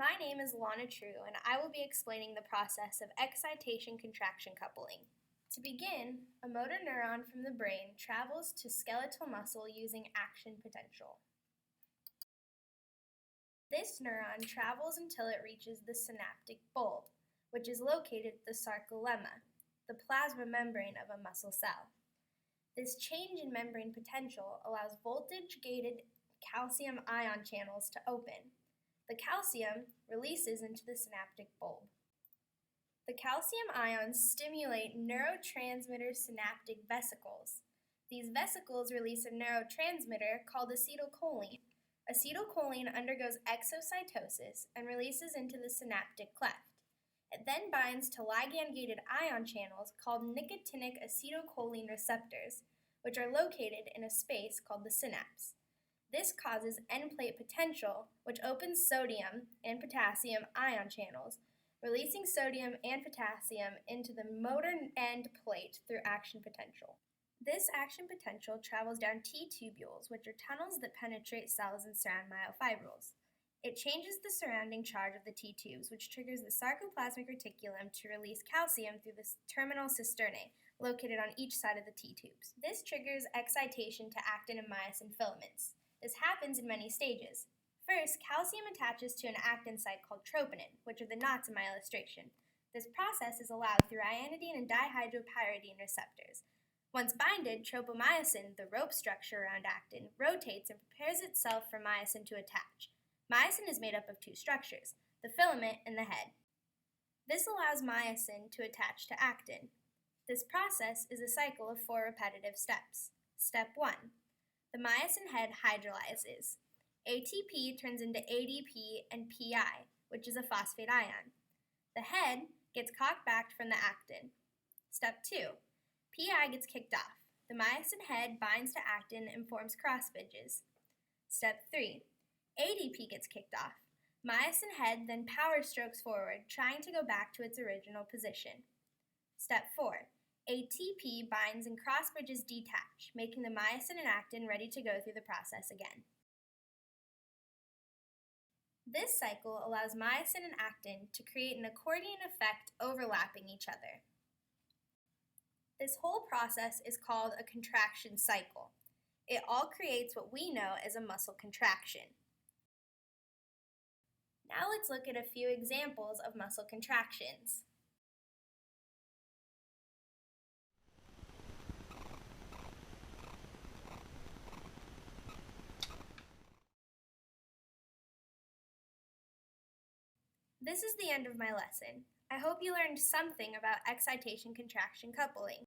My name is Alanah and I will be explaining the process of excitation-contraction coupling. To begin, a motor neuron from the brain travels to skeletal muscle using action potential. This neuron travels until it reaches the synaptic bulb, which is located at the sarcolemma, the plasma membrane of a muscle cell. This change in membrane potential allows voltage-gated calcium ion channels to open. The calcium releases into the synaptic bulb. The calcium ions stimulate neurotransmitter synaptic vesicles. These vesicles release a neurotransmitter called acetylcholine. Acetylcholine undergoes exocytosis and releases into the synaptic cleft. It then binds to ligand-gated ion channels called nicotinic acetylcholine receptors, which are located in a space called the synapse. This causes end-plate potential, which opens sodium and potassium ion channels, releasing sodium and potassium into the motor end plate through action potential. This action potential travels down T-tubules, which are tunnels that penetrate cells and surround myofibrils. It changes the surrounding charge of the T-tubes, which triggers the sarcoplasmic reticulum to release calcium through the terminal cisternae, located on each side of the T-tubes. This triggers excitation to actin and myosin filaments. This happens in many stages. First, calcium attaches to an actin site called troponin, which are the knots in my illustration. This process is allowed through ianidine and dihydropyridine receptors. Once binded, tropomyosin, the rope structure around actin, rotates and prepares itself for myosin to attach. Myosin is made up of two structures, the filament and the head. This allows myosin to attach to actin. This process is a cycle of 4 repetitive steps. Step 1. The myosin head hydrolyzes. ATP turns into ADP and PI, which is a phosphate ion. The head gets cock-backed from the actin. Step 2. PI gets kicked off. The myosin head binds to actin and forms cross bridges. Step 3. ADP gets kicked off. Myosin head then power strokes forward, trying to go back to its original position. Step 4. ATP binds and cross bridges detach, making the myosin and actin ready to go through the process again. This cycle allows myosin and actin to create an accordion effect overlapping each other. This whole process is called a contraction cycle. It all creates what we know as a muscle contraction. Now let's look at a few examples of muscle contractions. This is the end of my lesson. I hope you learned something about excitation-contraction coupling.